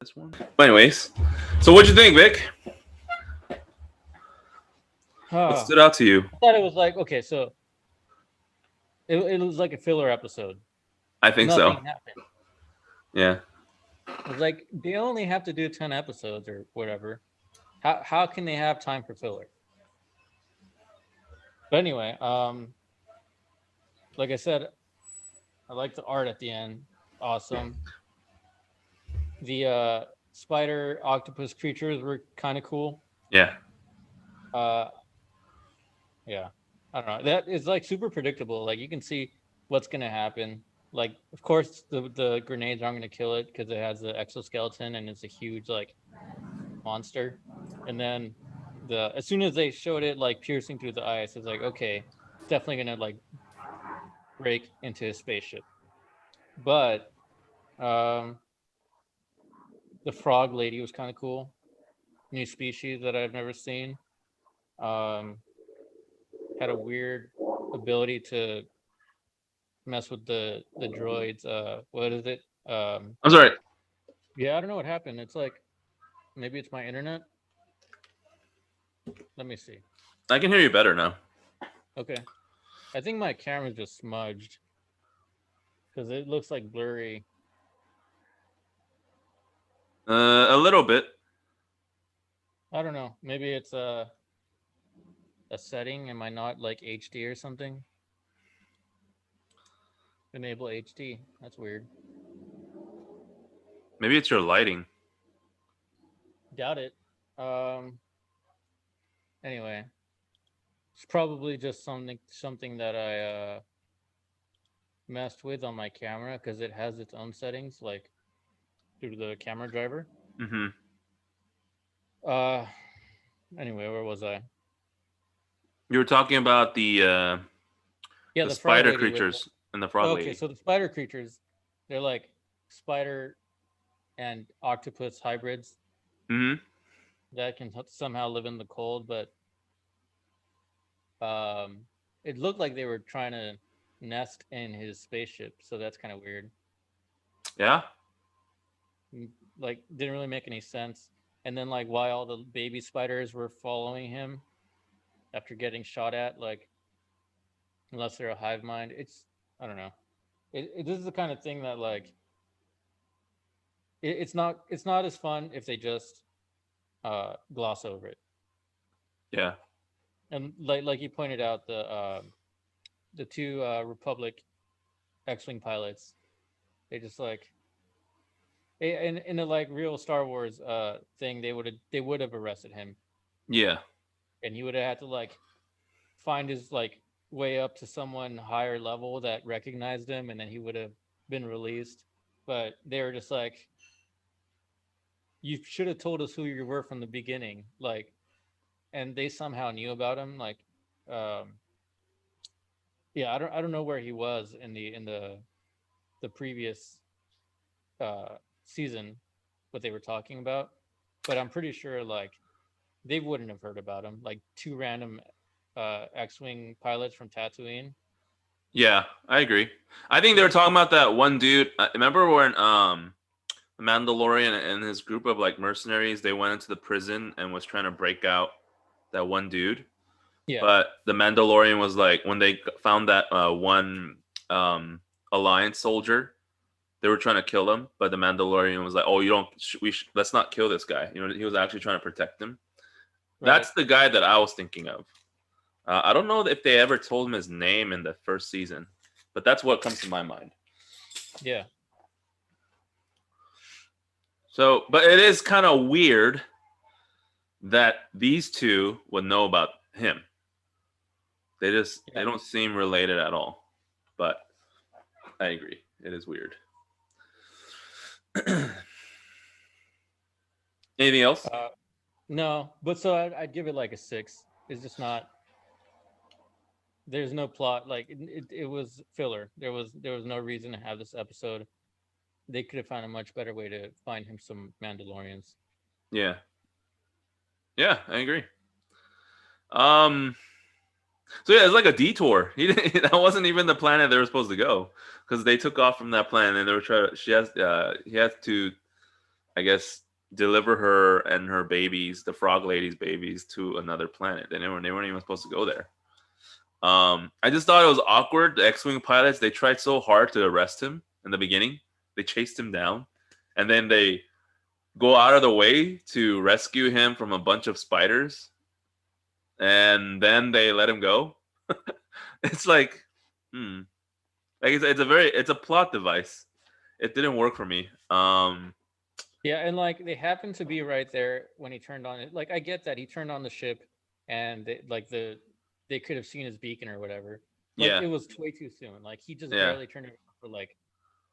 this one. But anyways, so what'd you think, Vic? What stood out to you? I thought it was like, okay, so it was like a filler episode. I think Nothing so. happened. Yeah. It was like they only have to do 10 episodes or whatever. How can they have time for filler? But anyway, like I said, I like the art at the end. Awesome. The spider octopus creatures were kind of cool. Yeah. Yeah. I don't know. That is like super predictable. Like you can see what's gonna happen. Like, of course, the grenades aren't gonna kill it because it has the exoskeleton and it's a huge like monster. And then as soon as they showed it like piercing through the ice, it's like, okay, it's definitely gonna like break into his spaceship. But the frog lady was kind of cool. New species that I've never seen. Had a weird ability to mess with the droids. What is it? I'm sorry. Yeah, I don't know what happened. It's like maybe it's my internet. Let me see. I can hear you better now. Okay, I think my camera's just smudged because it looks like blurry. A little bit. I don't know. Maybe it's a setting. Am I not like HD or something? Enable HD. That's weird. Maybe it's your lighting. Doubt it. Anyway, it's probably just something that I messed with on my camera because it has its own settings, like through the camera driver. Mm-hmm. Anyway, where was I? You were talking about the Yeah, the frog spider lady creatures and the frog okay, lady. so the spider creatures, they're like spider and octopus hybrids Mm-hmm. that can somehow live in the cold, but it looked like they were trying to nest in his spaceship, so that's kind of weird. Yeah. Like, didn't really make any sense. And then, like, why all the baby spiders were following him after getting shot at, like, unless they're a hive mind, I don't know. This is the kind of thing that like it's not as fun if they just gloss over it. Yeah. And like you pointed out, the two Republic X-wing pilots, they just like in a like real Star Wars thing, they would have arrested him, Yeah. and he would have had to like find his like way up to someone higher level that recognized him, and then he would have been released. But they were just like, you should have told us who you were from the beginning, like, and they somehow knew about him, like, um yeah, I don't know where he was in the previous season, what they were talking about, but I'm pretty sure like they wouldn't have heard about him, like two random X-wing pilots from Tatooine. Yeah. I agree. I think they were talking about that one dude. Remember when Mandalorian and his group of like mercenaries, they went into the prison and was trying to break out that one dude. Yeah, But the Mandalorian was like, when they found that one Alliance soldier, they were trying to kill him. But the Mandalorian was like, "Oh, you don't. Let's not kill this guy." You know, he was actually trying to protect him. right. That's the guy that I was thinking of. I don't know if they ever told him his name in the first season, but that's what comes to my mind. Yeah. So, but it is kind of weird that these two would know about him. They don't seem related at all. But I agree. It is weird. Anything else? No, but so I'd give it like a 6. It's just not. There's no plot. Like it was filler. There was no reason to have this episode. They could have found a much better way to find him some Mandalorians. Yeah. Yeah, I agree. So yeah, it's like a detour. That wasn't even the planet they were supposed to go, because they took off from that planet and they were trying. He has to I guess, deliver her and her babies, the frog lady's babies, to another planet. They weren't even supposed to go there. I just thought it was awkward. The X-wing pilots, they tried so hard to arrest him in the beginning. They chased him down, and then they go out of the way to rescue him from a bunch of spiders, and then they let him go. It's like, like it's a plot device. It didn't work for me. Yeah, and like they happened to be right there when he turned on it. Like I get that he turned on the ship, and they could have seen his beacon or whatever, but Yeah, it was way too soon. Like he just yeah, barely turned it on for like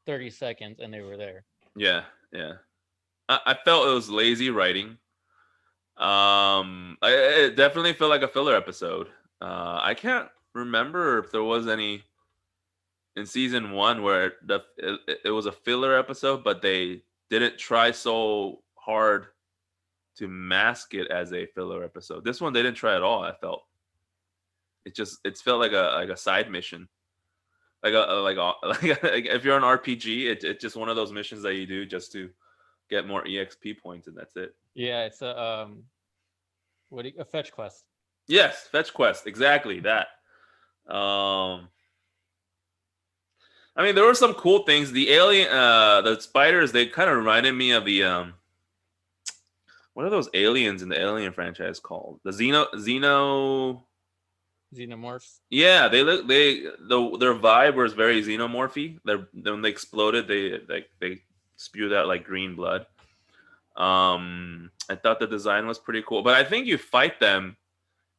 30 seconds, and they were there. yeah, yeah. I felt it was lazy writing. It definitely felt like a filler episode. I can't remember if there was any in season one where it was a filler episode, but they didn't try so hard to mask it as a filler episode. This one they didn't try at all. I felt it felt like a side mission, like if you're an RPG, it's just one of those missions that you do just to get more EXP points, and that's it. Yeah, it's a fetch quest. Yes, fetch quest, exactly that. Um, I mean, there were some cool things. The spiders, they kind of reminded me of the what are those aliens in the Alien franchise called? The Xenomorphs. Yeah, their vibe was very xenomorphy. When they exploded, they spewed out like green blood. I thought the design was pretty cool, but I think you fight them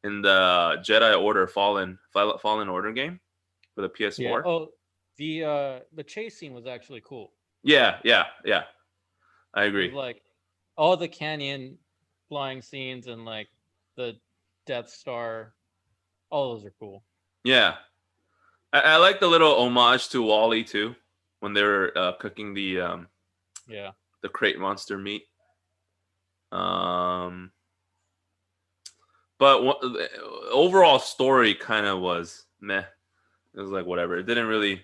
in the Jedi Order Fallen Order game for the PS4. Yeah. Oh, the chase scene was actually cool. Yeah. I It agree. was like all the canyon flying scenes and like the Death Star. All those are cool. Yeah, I like the little homage to Wally too, when they were cooking the crate monster meat. But the overall story kind of was meh. It was like whatever. It didn't really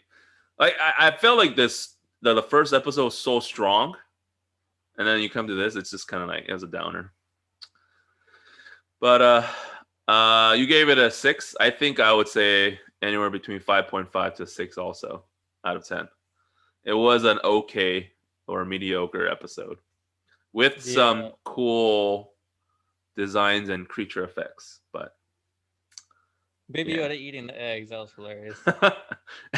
like. I felt like the first episode was so strong, and then you come to this, it's just kind of like it was a downer. But you gave it a 6. I think I would say anywhere between 5.5 to 6 also out of 10. It was an okay or mediocre episode with some cool designs and creature effects, but Baby Yoda eating the eggs, that was hilarious.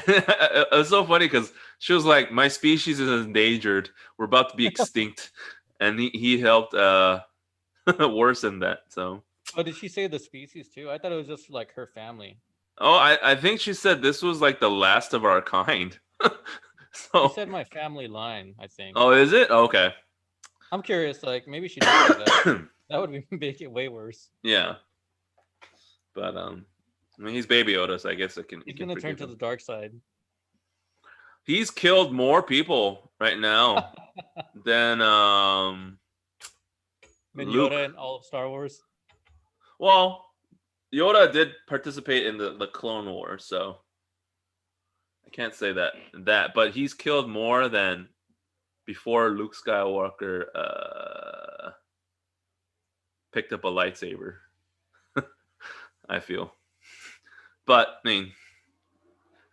It was so funny because she was like, my species is endangered, we're about to be extinct, and he helped worsen that. So Oh, did she say the species too? I thought it was just like her family. oh, I think she said this was like the last of our kind. So She said my family line, I think. oh, is it? Okay. I'm curious, like maybe she did say that. That would make it way worse. Yeah. But I mean, he's Baby Yoda, so I guess He's gonna turn to the dark side. He's killed more people right now than Luke. Yoda and all of Star Wars. Well, Yoda did participate in the Clone Wars, so I can't say that, but he's killed more than before Luke Skywalker picked up a lightsaber. I feel, but I mean,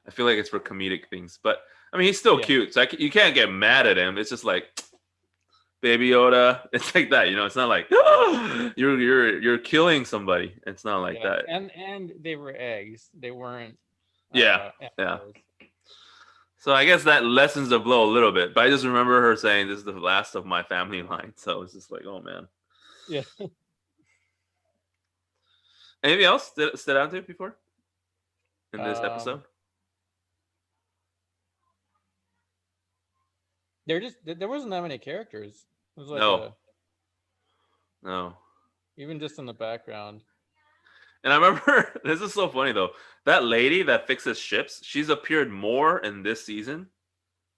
I feel like it's for comedic things. But I mean, he's still cute, so you can't get mad at him. It's just like Baby Yoda. It's like that, you know. It's not like oh, you're killing somebody. It's not like that. And they were eggs. They weren't. Yeah. So I guess that lessens the blow a little bit. But I just remember her saying, "This is the last of my family line." So it's just like, oh man. Yeah. Anything else that stood out to you before in this episode? There wasn't that many characters. It was like no. Even just in the background. And I remember this is so funny though. That lady that fixes ships, she's appeared more in this season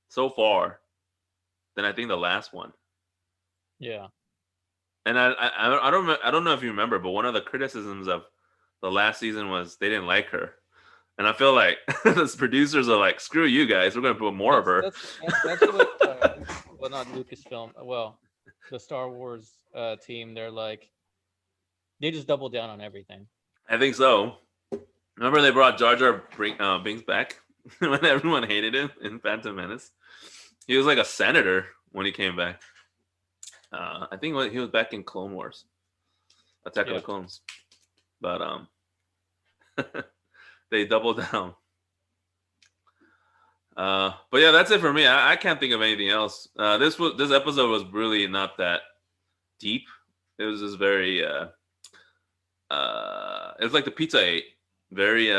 so far than I think the last one. Yeah. And I don't know if you remember, but one of the criticisms of the last season was they didn't like her. And I feel like the producers are like, screw you guys, we're gonna put more of her. That's what well, not Lucasfilm. Well, the Star Wars team, they're like they just double down on everything. I think so. Remember they brought Jar Jar Binks back when everyone hated him in Phantom Menace. He was like a senator when he came back. I think he was back in Clone Wars, Attack of the Clones, but they doubled down. But yeah, that's it for me. I can't think of anything else. This episode was really not that deep. It was just very it was like the pizza I ate. Very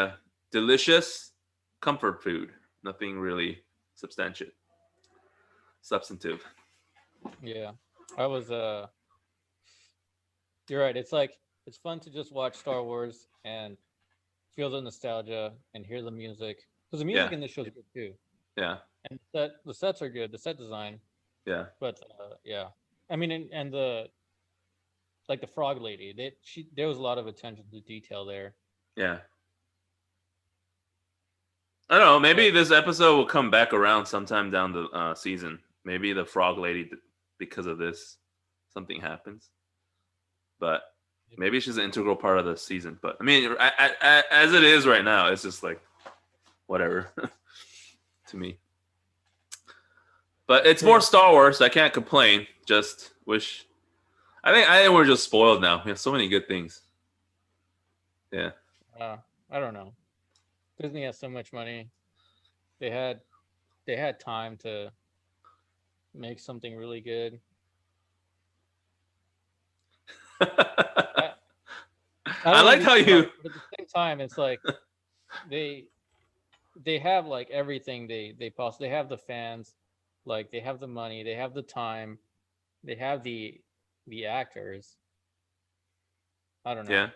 delicious comfort food. Nothing really substantive. Yeah. I was you're right. It's like it's fun to just watch Star Wars and feel the nostalgia and hear the music. Because the music in this show is good too. Yeah. And the sets are good, the set design. Yeah. But yeah. I mean and the like the frog lady, there was a lot of attention to detail there. Yeah. I don't know. Maybe this episode will come back around sometime down the season. Maybe the frog lady, because of this, something happens. But maybe she's an integral part of the season. But I mean, as it is right now, it's just like whatever to me. But it's more Star Wars. I can't complain. Just wish. I think we're just spoiled now. We have so many good things. Yeah. I don't know. Disney has so much money. They had time to make something really good. I like how you. But at the same time, it's like they have like everything they possibly. They have the fans, like they have the money, they have the time, they have the actors. I don't know. Yeah.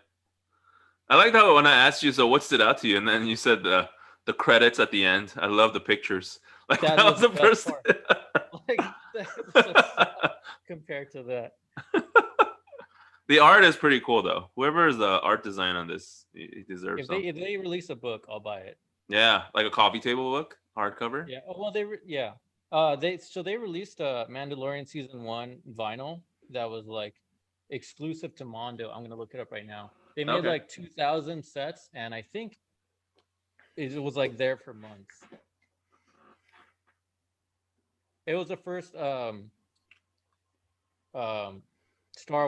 I like how when I asked you, so what stood out to you, and then you said the credits at the end. I love the pictures. Like that was the first. Like compared to that. The art is pretty cool though. Whoever is the art design on this, he deserves something. If they release a book, I'll buy it. Yeah, like a coffee table book, hardcover. Yeah. Oh well, they released a Mandalorian season 1 vinyl that was like exclusive to Mondo. I'm gonna look it up right now. They made like 2,000 sets, and I think it was like there for months. It was the first Star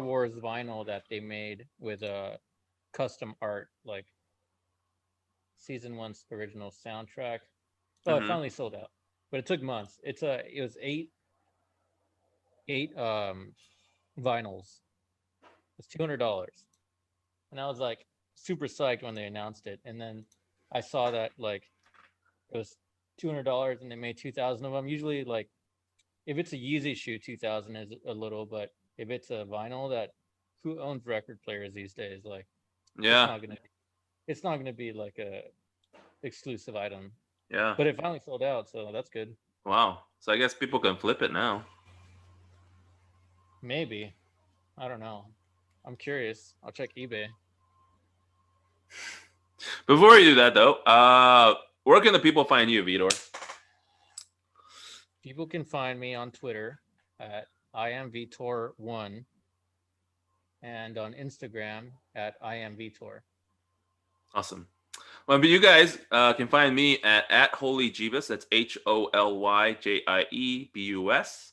Wars vinyl that they made with a custom art, like season 1's original soundtrack. Oh, It finally sold out, but it took months. It was eight vinyls. It's $200, and I was like super psyched when they announced it. And then I saw that like it was $200, and they made 2,000 of them. Usually, like if it's a Yeezy shoe, 2,000 is a little, but if it's a vinyl, that who owns record players these days? Like, yeah, it's not gonna be like a exclusive item. Yeah, but it finally sold out, so that's good. Wow. So I guess people can flip it now. Maybe. I don't know. I'm curious. I'll check eBay. Before you do that, though, where can the people find you, Vitor? People can find me on Twitter at IamVitor1 and on Instagram at IamVitor. Awesome. Well, but you guys can find me at Holy Jeebus. That's HOLYJIEBUS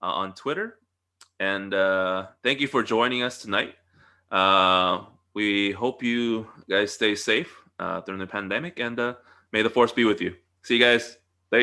on Twitter. And thank you for joining us tonight. We hope you guys stay safe during the pandemic, and may the force be with you. See you guys.